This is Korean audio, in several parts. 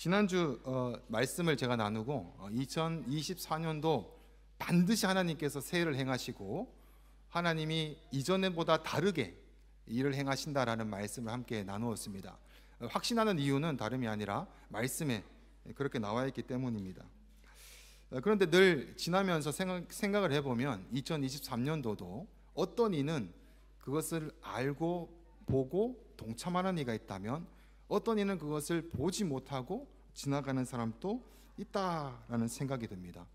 지난주 말씀을 제가 나누고 2024년도 반드시 하나님께서 새해를 행하시고 하나님이 이전보다 다르게 일을 행하신다라는 말씀을 함께 나누었습니다. 확신하는 이유는 다름이 아니라 말씀에 그렇게 나와 있기 때문입니다. 그런데 늘 지나면서 생각을 해보면 2023년도도 어떤 이는 그것을 알고 보고 동참하는 이가 있다면 어떤 이는 그것을 보지 못하고 지나가는 사람도 있다라는 생각이 듭니다.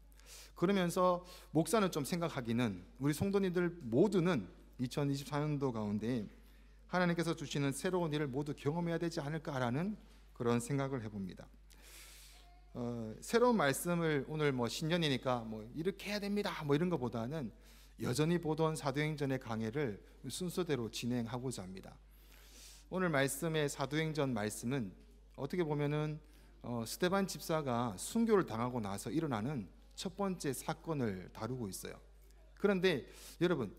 그러면서 목사는 좀 생각하기는 우리 성도님들 모두는 2024년도 가운데 하나님께서 주시는 새로운 일을 모두 경험해야 되지 않을까라는 그런 생각을 해봅니다. 새로운 말씀을 오늘 신년이니까 이렇게 해야 됩니다 이런 것보다는 여전히 보던 사도행전의 강해를 순서대로 진행하고자 합니다. 오늘 말씀의 사도행전 말씀은 어떻게 보면은 스데반 집사가 순교를 당하고 나서 일어나는 첫 번째 사건을 다루고 있어요. 그런데 여러분,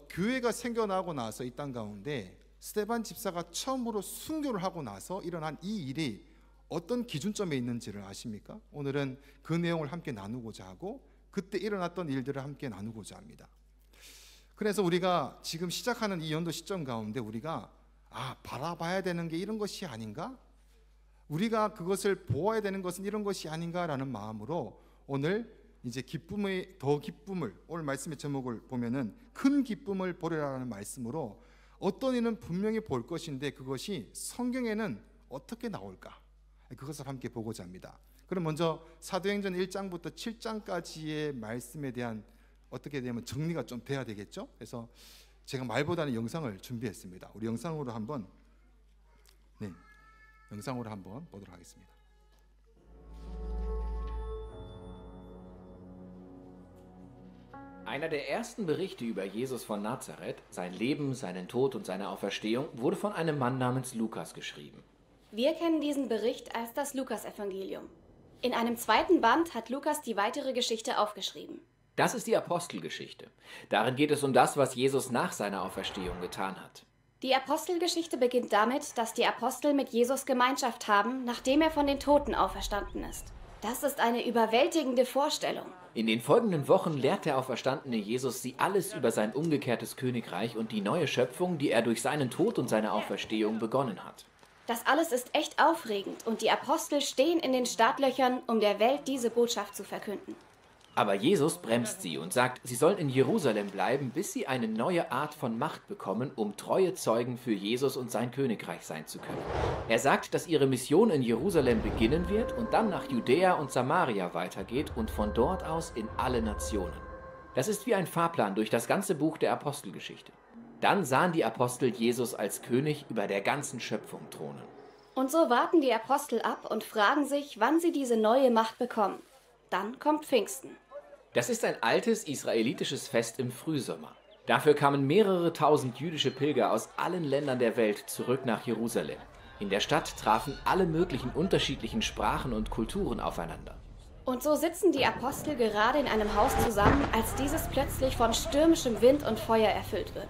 교회가 생겨나고 나서 이 땅 가운데 스데반 집사가 처음으로 순교를 하고 나서 일어난 이 일이 어떤 기준점에 있는지를 아십니까? 오늘은 그 내용을 함께 나누고자 하고 그때 일어났던 일들을 함께 나누고자 합니다. 그래서 우리가 지금 시작하는 이 연도 시점 가운데 우리가 바라봐야 되는 게 이런 것이 아닌가? 우리가 그것을 보아야 되는 것은 이런 것이 아닌가라는 마음으로 오늘 이제 기쁨을 오늘 말씀의 제목을 보면은 큰 기쁨을 보리라는 말씀으로 어떤 이는 분명히 볼 것인데 그것이 성경에는 어떻게 나올까? 그것을 함께 보고자 합니다. 그럼 먼저 사도행전 1장부터 7장까지의 말씀에 대한 어떻게 되면 정리가 좀 돼야 되겠죠? 그래서 제가 말보다는 영상을 준비했습니다. 우리 영상으로 한번 보도록 하겠습니다. Einer der ersten Berichte über Jesus von Nazareth, sein Leben, seinen Tod und seine Auferstehung, wurde von einem Mann namens Lukas geschrieben. Wir kennen diesen Bericht als das Lukasevangelium. In einem zweiten Band hat Lukas die weitere Geschichte aufgeschrieben. Das ist die Apostelgeschichte. Darin geht es um das, was Jesus nach seiner Auferstehung getan hat. Die Apostelgeschichte beginnt damit, dass die Apostel mit Jesus Gemeinschaft haben, nachdem er von den Toten auferstanden ist. Das ist eine überwältigende Vorstellung. In den folgenden Wochen lehrt der auferstandene Jesus sie alles über sein umgekehrtes Königreich und die neue Schöpfung, die er durch seinen Tod und seine Auferstehung begonnen hat. Das alles ist echt aufregend und die Apostel stehen in den Startlöchern, um der Welt diese Botschaft zu verkünden. Aber Jesus bremst sie und sagt, sie sollen in Jerusalem bleiben, bis sie eine neue Art von Macht bekommen, um treue Zeugen für Jesus und sein Königreich sein zu können. Er sagt, dass ihre Mission in Jerusalem beginnen wird und dann nach Judäa und Samaria weitergeht und von dort aus in alle Nationen. Das ist wie ein Fahrplan durch das ganze Buch der Apostelgeschichte. Dann sahen die Apostel Jesus als König über der ganzen Schöpfung thronen. Und so warten die Apostel ab und fragen sich, wann sie diese neue Macht bekommen. Dann kommt Pfingsten. Das ist ein altes israelitisches Fest im Frühsommer. Dafür kamen mehrere tausend jüdische Pilger aus allen Ländern der Welt zurück nach Jerusalem. In der Stadt trafen alle möglichen unterschiedlichen Sprachen und Kulturen aufeinander. Und so sitzen die Apostel gerade in einem Haus zusammen, als dieses plötzlich von stürmischem Wind und Feuer erfüllt wird.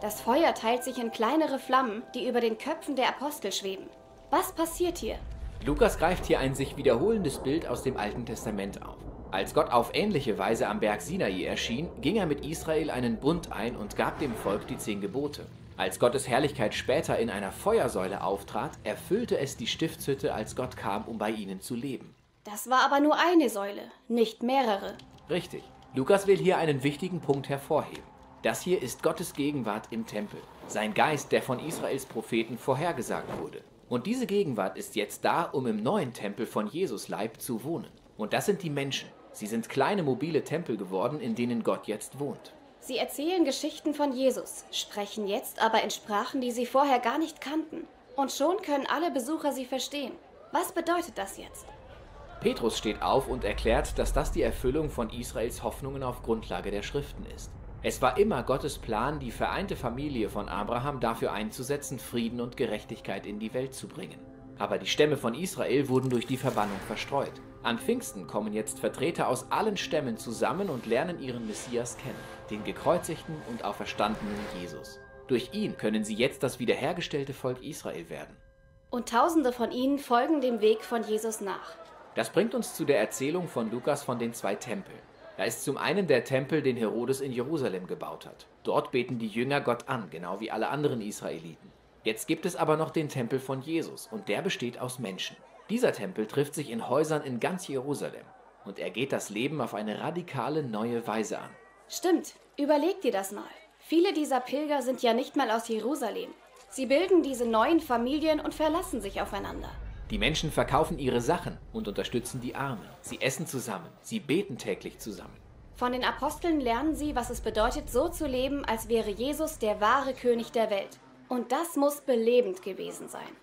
Das Feuer teilt sich in kleinere Flammen, die über den Köpfen der Apostel schweben. Was passiert hier? Lukas greift hier ein sich wiederholendes Bild aus dem Alten Testament auf. Als Gott auf ähnliche Weise am Berg Sinai erschien, ging er mit Israel einen Bund ein und gab dem Volk die 10 Gebote. Als Gottes Herrlichkeit später in einer Feuersäule auftrat, erfüllte es die Stiftshütte, als Gott kam, um bei ihnen zu leben. Das war aber nur eine Säule, nicht mehrere. Richtig. Lukas will hier einen wichtigen Punkt hervorheben. Das hier ist Gottes Gegenwart im Tempel. Sein Geist, der von Israels Propheten vorhergesagt wurde. Und diese Gegenwart ist jetzt da, um im neuen Tempel von Jesus Leib zu wohnen. Und das sind die Menschen. Sie sind kleine mobile Tempel geworden, in denen Gott jetzt wohnt. Sie erzählen Geschichten von Jesus, sprechen jetzt aber in Sprachen, die sie vorher gar nicht kannten. Und schon können alle Besucher sie verstehen. Was bedeutet das jetzt? Petrus steht auf und erklärt, dass das die Erfüllung von Israels Hoffnungen auf Grundlage der Schriften ist. Es war immer Gottes Plan, die vereinte Familie von Abraham dafür einzusetzen, Frieden und Gerechtigkeit in die Welt zu bringen. Aber die Stämme von Israel wurden durch die Verbannung verstreut. An Pfingsten kommen jetzt Vertreter aus allen Stämmen zusammen und lernen ihren Messias kennen, den gekreuzigten und auferstandenen Jesus. Durch ihn können sie jetzt das wiederhergestellte Volk Israel werden. Und Tausende von ihnen folgen dem Weg von Jesus nach. Das bringt uns zu der Erzählung von Lukas von den 2 Tempeln. Da ist zum einen der Tempel, den Herodes in Jerusalem gebaut hat. Dort beten die Jünger Gott an, genau wie alle anderen Israeliten. Jetzt gibt es aber noch den Tempel von Jesus und der besteht aus Menschen. Dieser Tempel trifft sich in Häusern in ganz Jerusalem und er geht das Leben auf eine radikale neue Weise an. Stimmt, überleg dir das mal. Viele dieser Pilger sind ja nicht mal aus Jerusalem. Sie bilden diese neuen Familien und verlassen sich aufeinander. Die Menschen verkaufen ihre Sachen und unterstützen die Armen. Sie essen zusammen, sie beten täglich zusammen. Von den Aposteln lernen sie, was es bedeutet, so zu leben, als wäre Jesus der wahre König der Welt. Und das muss belebend gewesen sein.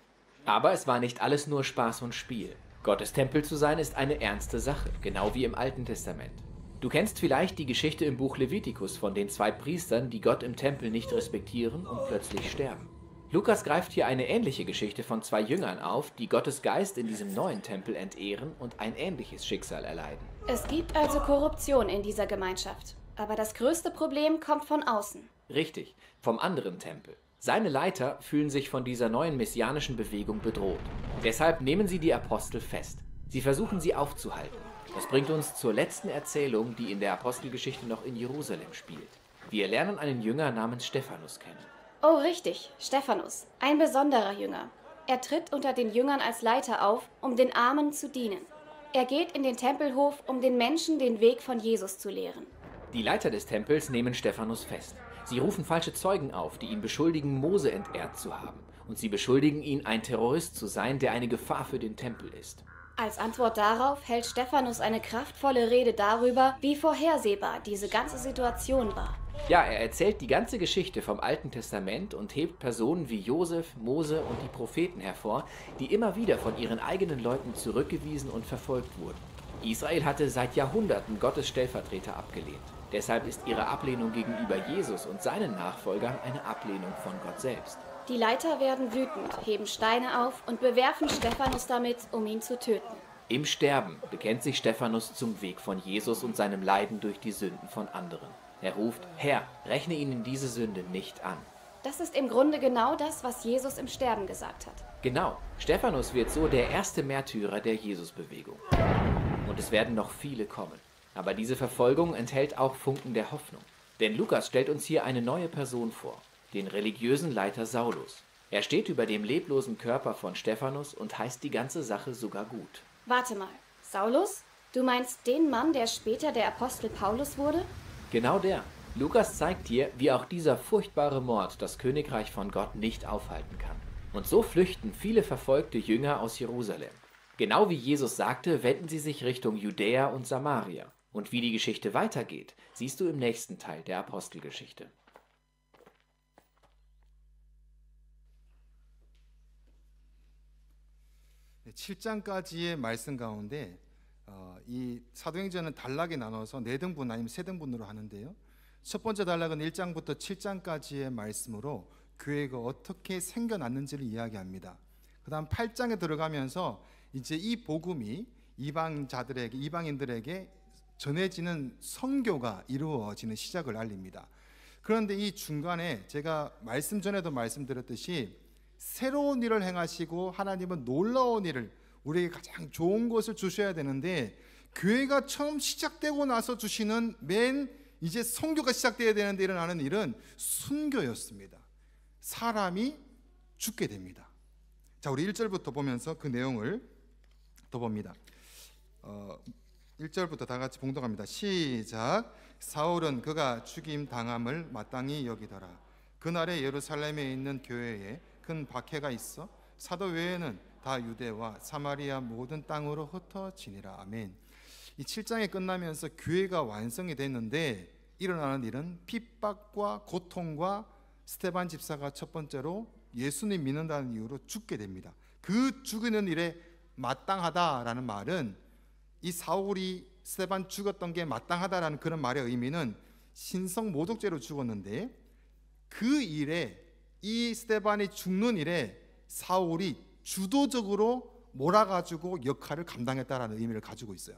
Aber es war nicht alles nur Spaß und Spiel. Gottes Tempel zu sein ist eine ernste Sache, genau wie im Alten Testament. Du kennst vielleicht die Geschichte im Buch Levitikus von den 2 Priestern, die Gott im Tempel nicht respektieren und plötzlich sterben. Lukas greift hier eine ähnliche Geschichte von 2 Jüngern auf, die Gottes Geist in diesem neuen Tempel entehren und ein ähnliches Schicksal erleiden. Es gibt also Korruption in dieser Gemeinschaft. Aber das größte Problem kommt von außen. Richtig, vom anderen Tempel. Seine Leiter fühlen sich von dieser neuen messianischen Bewegung bedroht. Deshalb nehmen sie die Apostel fest. Sie versuchen sie aufzuhalten. Das bringt uns zur letzten Erzählung, die in der Apostelgeschichte noch in Jerusalem spielt. Wir lernen einen Jünger namens Stephanus kennen. Oh, richtig, Stephanus, ein besonderer Jünger. Er tritt unter den Jüngern als Leiter auf, um den Armen zu dienen. Er geht in den Tempelhof, um den Menschen den Weg von Jesus zu lehren. Die Leiter des Tempels nehmen Stephanus fest. Sie rufen falsche Zeugen auf, die ihn beschuldigen, Mose entehrt zu haben. Und sie beschuldigen ihn, ein Terrorist zu sein, der eine Gefahr für den Tempel ist. Als Antwort darauf hält Stephanus eine kraftvolle Rede darüber, wie vorhersehbar diese ganze Situation war. Ja, er erzählt die ganze Geschichte vom Alten Testament und hebt Personen wie Josef, Mose und die Propheten hervor, die immer wieder von ihren eigenen Leuten zurückgewiesen und verfolgt wurden. Israel hatte seit Jahrhunderten Gottes Stellvertreter abgelehnt. Deshalb ist ihre Ablehnung gegenüber Jesus und seinen Nachfolgern eine Ablehnung von Gott selbst. Die Leiter werden wütend, heben Steine auf und bewerfen Stephanus damit, um ihn zu töten. Im Sterben bekennt sich Stephanus zum Weg von Jesus und seinem Leiden durch die Sünden von anderen. Er ruft: Herr, rechne ihnen diese Sünde nicht an. Das ist im Grunde genau das, was Jesus im Sterben gesagt hat. Genau, Stephanus wird so der erste Märtyrer der Jesusbewegung. Und es werden noch viele kommen. Aber diese Verfolgung enthält auch Funken der Hoffnung. Denn Lukas stellt uns hier eine neue Person vor, den religiösen Leiter Saulus. Er steht über dem leblosen Körper von Stephanus und heißt die ganze Sache sogar gut. Warte mal, Saulus? Du meinst den Mann, der später der Apostel Paulus wurde? Genau der. Lukas zeigt dir, wie auch dieser furchtbare Mord das Königreich von Gott nicht aufhalten kann. Und so flüchten viele verfolgte Jünger aus Jerusalem. Genau wie Jesus sagte, wenden sie sich Richtung Judäa und Samaria. Und wie die Geschichte weitergeht, siehst du im nächsten Teil der Apostelgeschichte. 네, 7장까지의 말씀 가운데 이 사도행전은 단락에 나눠서 4등분 아니면 3등분으로 하는데요. 첫 번째 단락은 1장부터 7장까지의 말씀으로 교회가 어떻게 생겨났는지를 이야기합니다. 그 다음 8장에 들어가면서 이제 이 복음이 이방인들에게 전해지는 선교가 이루어지는 시작을 알립니다. 그런데 이 중간에 제가 말씀 전에도 말씀드렸듯이 새로운 일을 행하시고 하나님은 놀라운 일을 우리에게 가장 좋은 것을 주셔야 되는데 교회가 처음 시작되고 나서 주시는 이제 선교가 시작돼야 되는데 일어나는 일은 순교였습니다. 사람이 죽게 됩니다. 자, 우리 1절부터 보면서 그 내용을 더 봅니다. 1절부터 다 같이 봉독합니다. 시작. 사울은 그가 죽임 당함을 마땅히 여기더라. 그날에 예루살렘에 있는 교회에 큰 박해가 있어 사도 외에는 다 유대와 사마리아 모든 땅으로 흩어지니라. 아멘. 이 7장이 끝나면서 교회가 완성이 됐는데 일어나는 일은 핍박과 고통과 스데반 집사가 첫 번째로 예수님 믿는다는 이유로 죽게 됩니다. 그 죽이는 일에 마땅하다라는 말은 이 사울이 스데반 죽었던 게 마땅하다라는 그런 말의 의미는 신성 모독죄로 죽었는데 그 일에 이 스데반이 죽는 일에 사울이 주도적으로 몰아가지고 역할을 감당했다라는 의미를 가지고 있어요.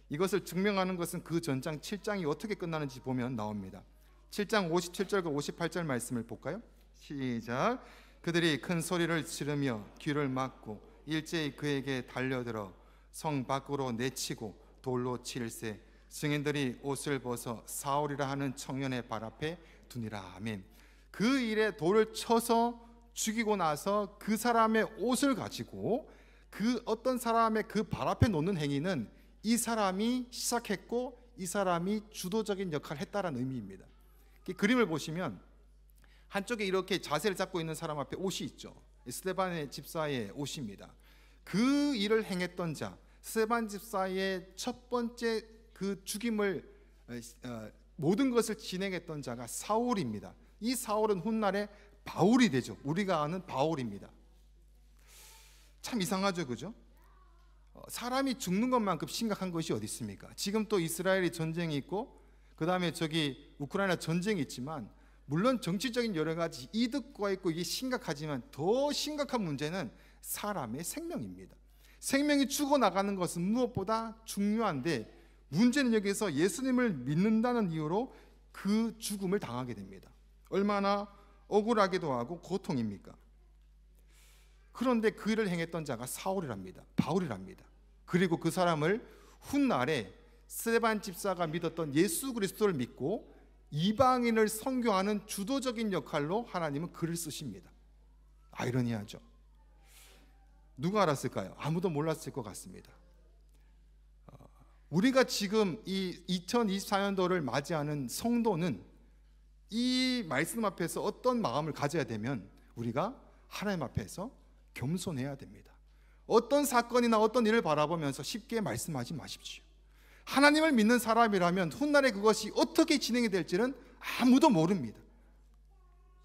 이것을 증명하는 것은 그 전장 7장이 어떻게 끝나는지 보면 나옵니다. 7장 57절과 58절 말씀을 볼까요? 시작. 그들이 큰 소리를 지르며 귀를 막고 일제히 그에게 달려들어 성 밖으로 내치고 돌로 칠세. 증인들이 옷을 벗어 사울이라 하는 청년의 발 앞에 두니라. 아멘. 그 일에 돌을 쳐서 죽이고 나서 그 사람의 옷을 가지고 그 어떤 사람의 그 발 앞에 놓는 행위는 이 사람이 시작했고 이 사람이 주도적인 역할을 했다라는 의미입니다. 그림을 보시면 한쪽에 이렇게 자세를 잡고 있는 사람 앞에 옷이 있죠. 스데반의 집사의 옷입니다. 그 일을 행했던 자, 스데반 집사의 첫 번째 그 죽임을 모든 것을 진행했던 자가 사울입니다. 이 사울은 훗날에 바울이 되죠. 우리가 아는 바울입니다. 참 이상하죠, 그죠? 사람이 죽는 것만큼 심각한 것이 어디 있습니까? 지금 또 이스라엘이 전쟁이 있고 그 다음에 저기 우크라이나 전쟁이 있지만 물론 정치적인 여러 가지 이득과 있고 이게 심각하지만 더 심각한 문제는 사람의 생명입니다. 생명이 죽어나가는 것은 무엇보다 중요한데 문제는 여기서 예수님을 믿는다는 이유로 그 죽음을 당하게 됩니다. 얼마나 억울하기도 하고 고통입니까? 그런데 그 일을 행했던 자가 사울이랍니다. 바울이랍니다. 그리고 그 사람을 훗날에 스데반 집사가 믿었던 예수 그리스도를 믿고 이방인을 선교하는 주도적인 역할로 하나님은 글을 쓰십니다. 아이러니하죠. 누가 알았을까요? 아무도 몰랐을 것 같습니다. 우리가 지금 이 2024년도를 맞이하는 성도는 이 말씀 앞에서 어떤 마음을 가져야 되면 우리가 하나님 앞에서 겸손해야 됩니다. 어떤 사건이나 어떤 일을 바라보면서 쉽게 말씀하지 마십시오. 하나님을 믿는 사람이라면 훗날에 그것이 어떻게 진행이 될지는 아무도 모릅니다.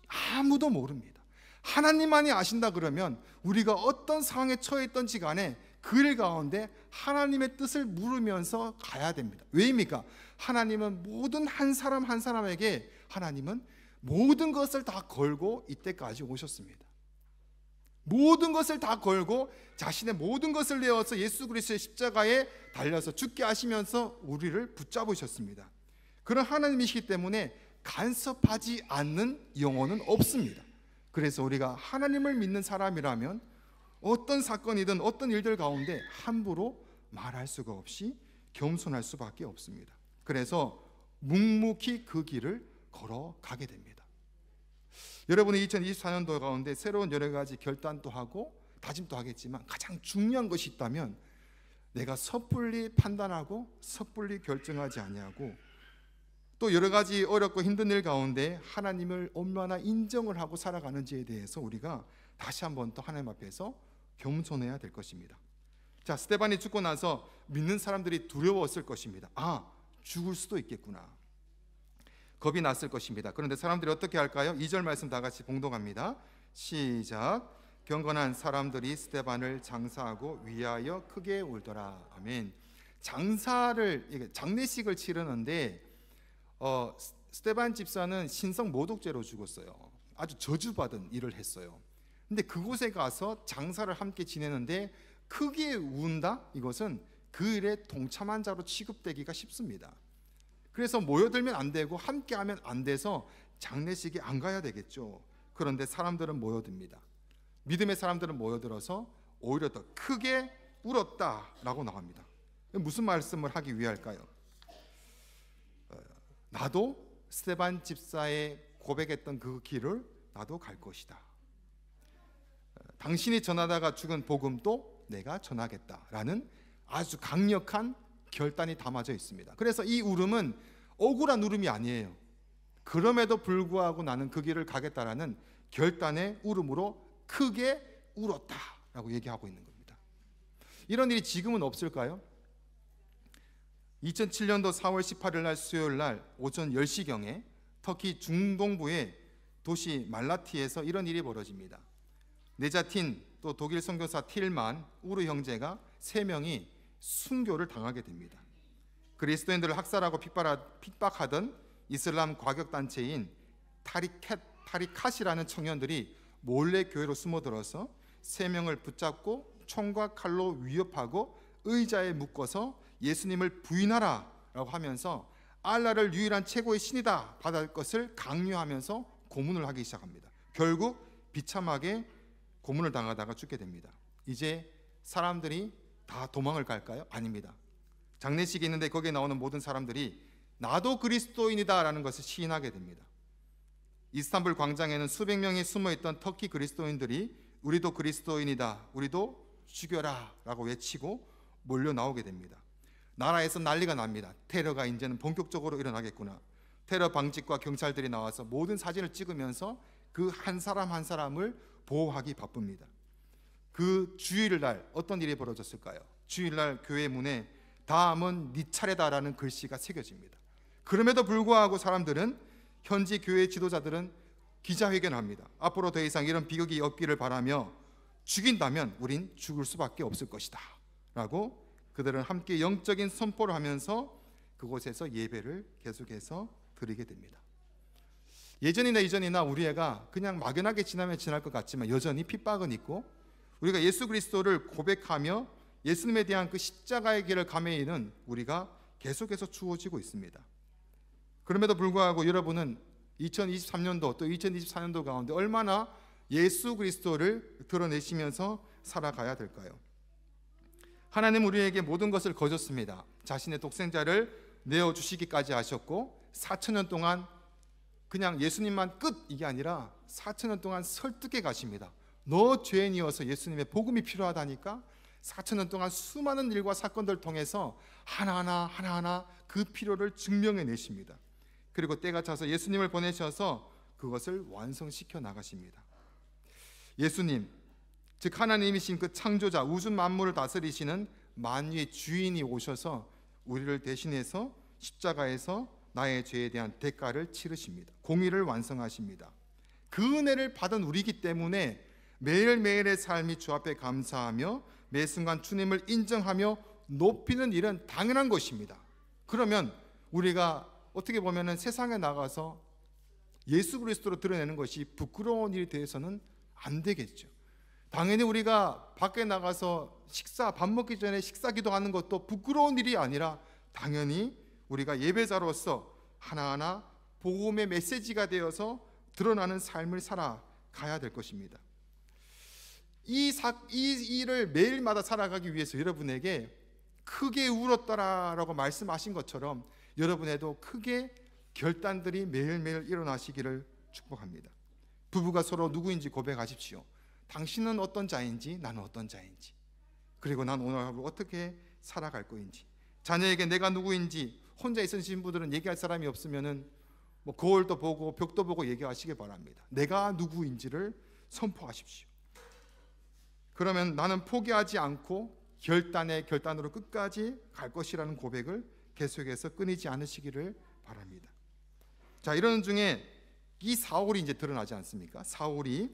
아무도 모릅니다. 하나님만이 아신다 그러면 우리가 어떤 상황에 처해 있던지 간에 그 일 가운데 하나님의 뜻을 물으면서 가야 됩니다. 왜입니까? 하나님은 모든 한 사람 한 사람에게 하나님은 모든 것을 다 걸고 이때까지 오셨습니다. 모든 것을 다 걸고 자신의 모든 것을 내어서 예수 그리스도의 십자가에 달려서 죽게 하시면서 우리를 붙잡으셨습니다. 그런 하나님이시기 때문에 간섭하지 않는 영혼은 없습니다. 그래서 우리가 하나님을 믿는 사람이라면 어떤 사건이든 어떤 일들 가운데 함부로 말할 수가 없이 겸손할 수밖에 없습니다. 그래서 묵묵히 그 길을 걸어가게 됩니다. 여러분의 2024년도 가운데 새로운 여러 가지 결단도 하고 다짐도 하겠지만 가장 중요한 것이 있다면 내가 섣불리 판단하고 섣불리 결정하지 아니하고 또 여러 가지 어렵고 힘든 일 가운데 하나님을 얼마나 인정을 하고 살아가는지에 대해서 우리가 다시 한번 또 하나님 앞에서 겸손해야 될 것입니다. 자, 스데반이 죽고 나서 믿는 사람들이 두려웠을 것입니다. 아, 죽을 수도 있겠구나. 겁이 났을 것입니다. 그런데 사람들이 어떻게 할까요? 2절 말씀 다 같이 봉독합니다. 시작. 경건한 사람들이 스데반을 장사하고 위하여 크게 울더라. 아멘. 장례식을 치르는데 스데반 집사는 신성 모독죄로 죽었어요. 아주 저주받은 일을 했어요. 근데 그곳에 가서 장사를 함께 지내는데 크게 운다? 이것은 그 일에 동참한 자로 취급되기가 쉽습니다. 그래서 모여들면 안 되고 함께하면 안 돼서 장례식에 안 가야 되겠죠. 그런데 사람들은 모여듭니다. 믿음의 사람들은 모여들어서 오히려 더 크게 울었다라고 나옵니다. 무슨 말씀을 하기 위할까요? 나도 스데반 집사의 고백했던 그 길을 나도 갈 것이다. 당신이 전하다가 죽은 복음도 내가 전하겠다라는 아주 강력한 결단이 담아져 있습니다. 그래서 이 울음은 억울한 울음이 아니에요. 그럼에도 불구하고 나는 그 길을 가겠다라는 결단의 울음으로 크게 울었다라고 얘기하고 있는 겁니다. 이런 일이 지금은 없을까요? 2007년도 4월 18일 날 수요일 날 오전 10시경에 터키 중동부의 도시 말라티에서 이런 일이 벌어집니다. 네자틴 또 독일 선교사 틸만 우르 형제가 3명이 순교를 당하게 됩니다. 그리스도인들을 학살하고 핍박하던 이슬람 과격단체인 타리캇이라는 청년들이 몰래 교회로 숨어들어서 3명을 붙잡고 총과 칼로 위협하고 의자에 묶어서 예수님을 부인하라 라고 하면서 알라를 유일한 최고의 신이다 받을 것을 강요하면서 고문을 하기 시작합니다. 결국 비참하게 고문을 당하다가 죽게 됩니다. 이제 사람들이 다 도망을 갈까요? 아닙니다. 장례식이 있는데 거기에 나오는 모든 사람들이 나도 그리스도인이다라는 것을 시인하게 됩니다. 이스탄불 광장에는 수백 명이 숨어있던 터키 그리스도인들이 우리도 그리스도인이다, 우리도 죽여라 라고 외치고 몰려 나오게 됩니다. 나라에서 난리가 납니다. 테러가 이제는 본격적으로 일어나겠구나. 테러 방지과 경찰들이 나와서 모든 사진을 찍으면서 그 한 사람 한 사람을 보호하기 바쁩니다. 그 주일날 어떤 일이 벌어졌을까요? 주일날 교회 문에 다음은 네 차례다라는 글씨가 새겨집니다. 그럼에도 불구하고 사람들은, 현지 교회 지도자들은 기자회견합니다. 앞으로 더 이상 이런 비극이 없기를 바라며 죽인다면 우린 죽을 수밖에 없을 것이다 라고 그들은 함께 영적인 선포를 하면서 그곳에서 예배를 계속해서 드리게 됩니다. 예전이나 이전이나 우리 애가 그냥 막연하게 지나면 지날 것 같지만 여전히 핍박은 있고, 우리가 예수 그리스도를 고백하며 예수님에 대한 그 십자가의 길을 가매이는 우리가 계속해서 주어지고 있습니다. 그럼에도 불구하고 여러분은 2023년도 또 2024년도 가운데 얼마나 예수 그리스도를 드러내시면서 살아가야 될까요? 하나님 우리에게 모든 것을 거셨습니다. 자신의 독생자를 내어주시기까지 하셨고 4,000년 동안 그냥 예수님만 끝 이게 아니라 4,000년 동안 설득해 가십니다. 너 죄인이어서 예수님의 복음이 필요하다니까 4,000년 동안 수많은 일과 사건들을 통해서 하나하나 그 필요를 증명해 내십니다. 그리고 때가 차서 예수님을 보내셔서 그것을 완성시켜 나가십니다. 예수님, 즉 하나님이신 그 창조자, 우주 만물을 다스리시는 만유의 주인이 오셔서 우리를 대신해서 십자가에서 나의 죄에 대한 대가를 치르십니다. 공의를 완성하십니다. 그 은혜를 받은 우리이기 때문에 매일매일의 삶이 주 앞에 감사하며 매 순간 주님을 인정하며 높이는 일은 당연한 것입니다. 그러면 우리가 어떻게 보면 세상에 나가서 예수 그리스도로 드러내는 것이 부끄러운 일이 되어서는 안 되겠죠. 당연히 우리가 밖에 나가서 밥 먹기 전에 식사 기도하는 것도 부끄러운 일이 아니라 당연히 우리가 예배자로서 하나하나 복음의 메시지가 되어서 드러나는 삶을 살아가야 될 것입니다. 이 일을 매일마다 살아가기 위해서 여러분에게 크게 울었더라라고 말씀하신 것처럼 여러분에도 크게 결단들이 매일매일 일어나시기를 축복합니다. 부부가 서로 누구인지 고백하십시오. 당신은 어떤 자인지, 나는 어떤 자인지, 그리고 난 오늘 하루 어떻게 살아갈 거인지. 자녀에게 내가 누구인지, 혼자 있으신 분들은 얘기할 사람이 없으면은 거울도 보고 벽도 보고 얘기하시기 바랍니다. 내가 누구인지를 선포하십시오. 그러면 나는 포기하지 않고 결단으로 끝까지 갈 것이라는 고백을 계속해서 끊이지 않으시기를 바랍니다. 자, 이런 중에 이 사울이 이제 드러나지 않습니까? 사울이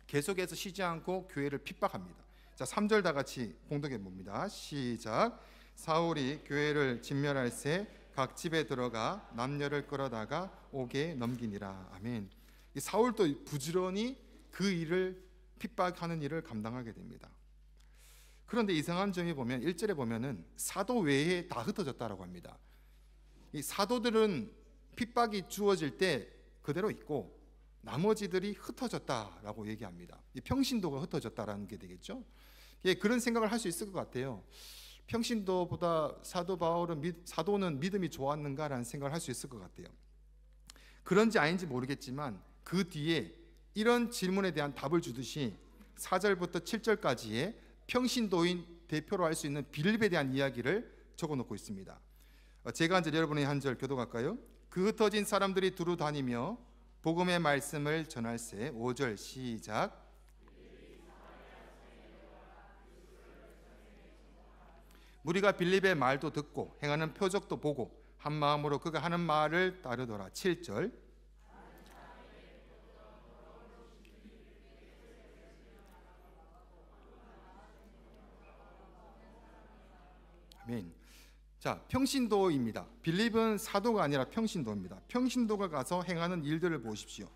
계속해서 쉬지 않고 교회를 핍박합니다. 자, 3절 다 같이 공독해 봅니다. 시작. 사울이 교회를 진멸할새 각 집에 들어가 남녀를 끌어다가 옥에 넘기니라. 아멘. 이 사울도 부지런히 그 일을 핍박하는 일을 감당하게 됩니다. 그런데 이상한 점이 보면 1절에 보면은 사도 외에 다 흩어졌다라고 합니다. 이 사도들은 핍박이 주어질 때 그대로 있고 나머지들이 흩어졌다라고 얘기합니다. 이 평신도가 흩어졌다라는 게 되겠죠. 예, 그런 생각을 할 수 있을 것 같아요. 평신도보다 사도는 믿음이 좋았는가라는 생각을 할 수 있을 것 같아요. 그런지 아닌지 모르겠지만 그 뒤에 이런 질문에 대한 답을 주듯이 4절부터 7절까지의 평신도인 대표로 할 수 있는 빌립에 대한 이야기를 적어놓고 있습니다. 제가 한 절, 여러분의 한 절 교독할까요? 그 흩어진 사람들이 두루 다니며 복음의 말씀을 전할새. 5절 시작. 무리가 빌립의 말도 듣고 행하는 표적도 보고 한 마음으로 그가 하는 말을 따르더라. 7절. 아멘. 자, 평신도입니다. 빌립은 사도가 아니라 평신도입니다. 평신도가 가서 행하는 일들을 보십시오.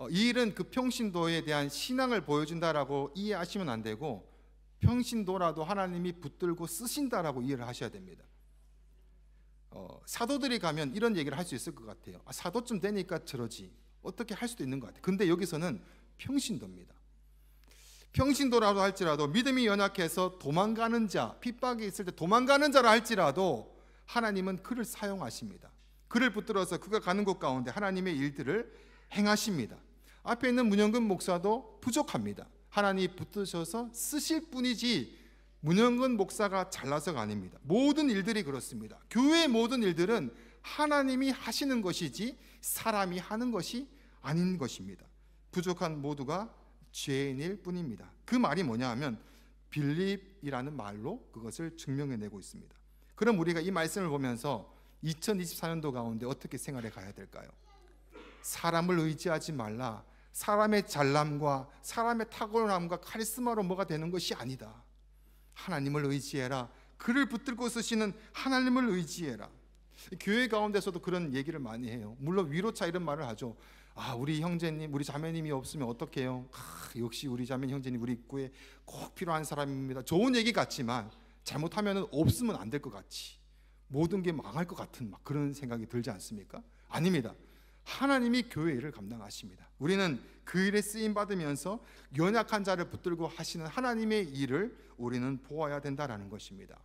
이 일은 그 평신도에 대한 신앙을 보여준다라고 이해하시면 안 되고 평신도라도 하나님이 붙들고 쓰신다라고 이해를 하셔야 됩니다. 사도들이 가면 이런 얘기를 할 수 있을 것 같아요. 사도쯤 되니까 저러지. 어떻게 할 수도 있는 것 같아요. 근데 여기서는 평신도입니다. 평신도라고 할지라도 믿음이 연약해서 도망가는 자, 핍박이 있을 때 도망가는 자라 할지라도 하나님은 그를 사용하십니다. 그를 붙들어서 그가 가는 곳 가운데 하나님의 일들을 행하십니다. 앞에 있는 문영근 목사도 부족합니다. 하나님이 붙드셔서 쓰실 뿐이지 문영근 목사가 잘나서가 아닙니다. 모든 일들이 그렇습니다. 교회의 모든 일들은 하나님이 하시는 것이지 사람이 하는 것이 아닌 것입니다. 부족한 모두가 죄인일 뿐입니다. 그 말이 뭐냐 하면 빌립이라는 말로 그것을 증명해내고 있습니다. 그럼 우리가 이 말씀을 보면서 2024년도 가운데 어떻게 생활해 가야 될까요? 사람을 의지하지 말라. 사람의 잘남과 사람의 탁월함과 카리스마로 뭐가 되는 것이 아니다. 하나님을 의지해라. 그를 붙들고 쓰시는 하나님을 의지해라. 교회 가운데서도 그런 얘기를 많이 해요. 물론 위로차 이런 말을 하죠. 우리 형제님, 우리 자매님이 없으면 어떡해요? 역시 우리 자매 형제님 우리 입구에 꼭 필요한 사람입니다. 좋은 얘기 같지만 잘못하면 없으면 안 될 것 같이, 모든 게 망할 것 같은 막 그런 생각이 들지 않습니까? 아닙니다. 하나님이 교회 일을 감당하십니다. 우리는 그 일에 쓰임 받으면서 연약한 자를 붙들고 하시는 하나님의 일을 우리는 보아야 된다라는 것입니다.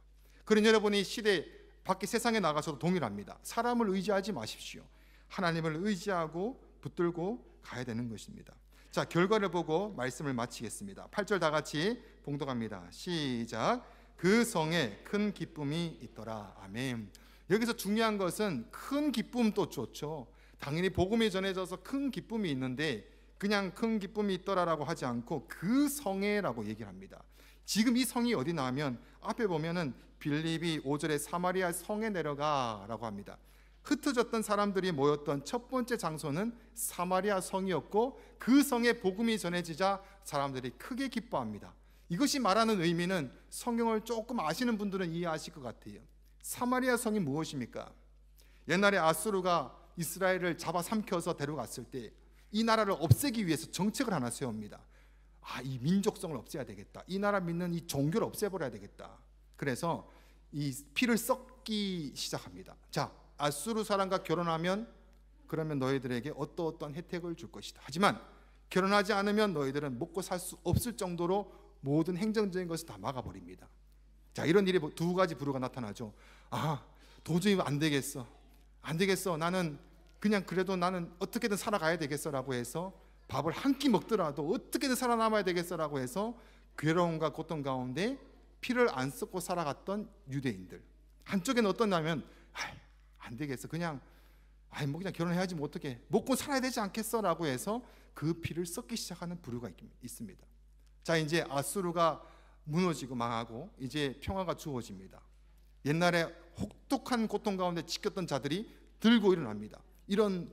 그런 여러분이 시대 밖에 세상에 나가서도 동일합니다. 사람을 의지하지 마십시오. 하나님을 의지하고 붙들고 가야 되는 것입니다. 자, 결과를 보고 말씀을 마치겠습니다. 8절 다 같이 봉독합니다. 시작. 그 성에 큰 기쁨이 있더라. 아멘. 여기서 중요한 것은 큰 기쁨도 좋죠. 당연히 복음이 전해져서 큰 기쁨이 있는데 그냥 큰 기쁨이 있더라라고 하지 않고 그 성에라고 얘기를 합니다. 지금 이 성이 어디 나오면 앞에 보면은 빌립이 5절에 사마리아 성에 내려가라고 합니다. 흩어졌던 사람들이 모였던 첫 번째 장소는 사마리아 성이었고 그 성에 복음이 전해지자 사람들이 크게 기뻐합니다. 이것이 말하는 의미는 성경을 조금 아시는 분들은 이해하실 것 같아요. 사마리아 성이 무엇입니까? 옛날에 아수르가 이스라엘을 잡아삼켜서 데려갔을 때 이 나라를 없애기 위해서 정책을 하나 세웁니다. 이 민족성을 없애야 되겠다. 이 나라 믿는 이 종교를 없애버려야 되겠다. 그래서 이 피를 썩기 시작합니다. 자, 아수르 사람과 결혼하면 그러면 너희들에게 어떠어떠한 혜택을 줄 것이다. 하지만 결혼하지 않으면 너희들은 먹고 살 수 없을 정도로 모든 행정적인 것을 다 막아버립니다. 자, 이런 일이 두 가지 부류가 나타나죠. 도저히 안 되겠어. 나는 그냥 그래도 나는 어떻게든 살아가야 되겠어라고 해서 밥을 한 끼 먹더라도 어떻게든 살아남아야 되겠어라고 해서 괴로움과 고통 가운데 피를 안 쏟고 살아갔던 유대인들. 한쪽에는 어떠냐면 안 되겠어. 그냥 그냥 결혼해야지 뭐 어떻게 먹고 살아야 되지 않겠어라고 해서 그 피를 쏟기 시작하는 부류가 있습니다. 자, 이제 아수르가 무너지고 망하고 이제 평화가 주어집니다. 옛날에 혹독한 고통 가운데 지켰던 자들이 들고 일어납니다. 이런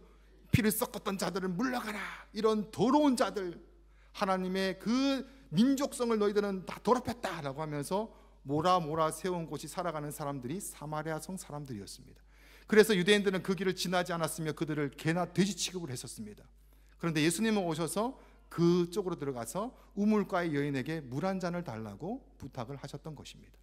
피를 섞었던 자들을 물러가라. 이런 더러운 자들, 하나님의 그 민족성을 너희들은 다 더럽혔다라고 하면서 몰아 세운 곳이 살아가는 사람들이 사마리아 성 사람들이었습니다. 그래서 유대인들은 그 길을 지나지 않았으며 그들을 개나 돼지 취급을 했었습니다. 그런데 예수님은 오셔서 그쪽으로 들어가서 우물가의 여인에게 물 한 잔을 달라고 부탁을 하셨던 것입니다.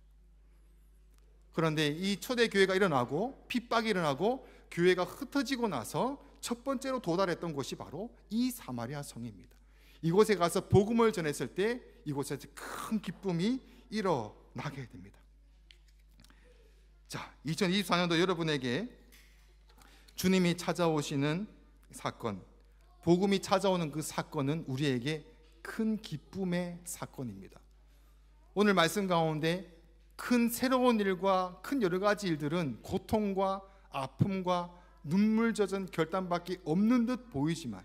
그런데 이 초대교회가 일어나고 핍박이 일어나고 교회가 흩어지고 나서 첫 번째로 도달했던 곳이 바로 이 사마리아 성입니다. 이곳에 가서 복음을 전했을 때 이곳에서 큰 기쁨이 일어나게 됩니다. 자, 2024년도 여러분에게 주님이 찾아오시는 사건, 복음이 찾아오는 그 사건은 우리에게 큰 기쁨의 사건입니다. 오늘 말씀 가운데 큰 새로운 일과 큰 여러 가지 일들은 고통과 아픔과 눈물 젖은 결단밖에 없는 듯 보이지만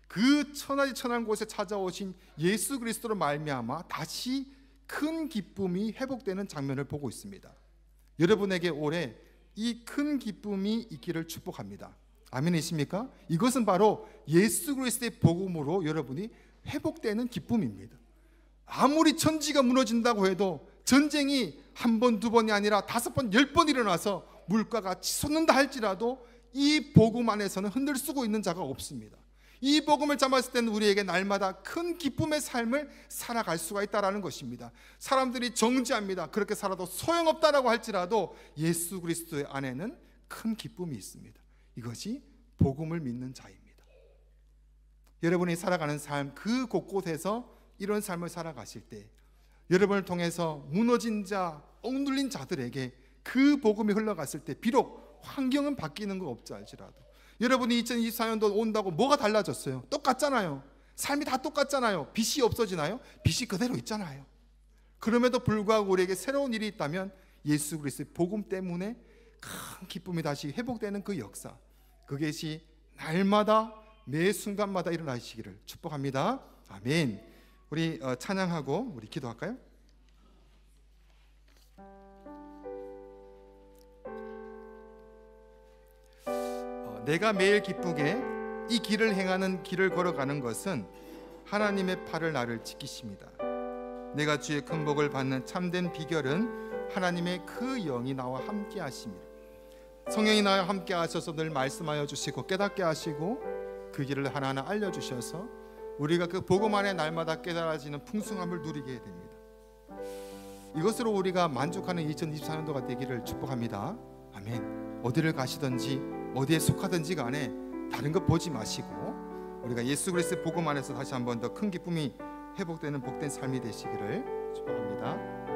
그 천하지천한 곳에 찾아오신 예수 그리스도로 말미암아 다시 큰 기쁨이 회복되는 장면을 보고 있습니다. 여러분에게 올해 이 큰 기쁨이 있기를 축복합니다. 아멘이십니까? 이것은 바로 예수 그리스도의 복음으로 여러분이 회복되는 기쁨입니다. 아무리 천지가 무너진다고 해도 전쟁이 한 번, 두 번이 아니라 5번, 10번 일어나서 물가가 치솟는다 할지라도 이 복음 안에서는 흔들쓰고 있는 자가 없습니다. 이 복음을 잡았을 때는 우리에게 날마다 큰 기쁨의 삶을 살아갈 수가 있다는 것입니다. 사람들이 정죄합니다. 그렇게 살아도 소용없다라고 할지라도 예수 그리스도의 안에는 큰 기쁨이 있습니다. 이것이 복음을 믿는 자입니다. 여러분이 살아가는 삶 그 곳곳에서 이런 삶을 살아가실 때 여러분을 통해서 무너진 자, 억눌린 자들에게 그 복음이 흘러갔을 때 비록 환경은 바뀌는 거 없지 알지라도 여러분이 2024년도 온다고 뭐가 달라졌어요? 똑같잖아요. 삶이 다 똑같잖아요. 빚이 없어지나요? 빚이 그대로 있잖아요. 그럼에도 불구하고 우리에게 새로운 일이 있다면 예수 그리스도의 복음 때문에 큰 기쁨이 다시 회복되는 그 역사, 그것이 날마다 매 순간마다 일어나시기를 축복합니다. 아멘. 우리 찬양하고 우리 기도할까요? 내가 매일 기쁘게 이 길을 행하는 길을 걸어가는 것은 하나님의 팔을 나를 지키십니다. 내가 주의 큰 복을 받는 참된 비결은 하나님의 그 영이 나와 함께 하심이라. 성령이 나와 함께 하셔서 늘 말씀하여 주시고 깨닫게 하시고 그 길을 하나하나 알려주셔서 우리가 그 복음 안에 날마다 깨달아지는 풍성함을 누리게 됩니다. 이것으로 우리가 만족하는 2024년도가 되기를 축복합니다. 아멘. 어디를 가시든지 어디에 속하든지 간에 다른 것 보지 마시고 우리가 예수 그리스도의 복음 안에서 다시 한번 더 큰 기쁨이 회복되는 복된 삶이 되시기를 축복합니다.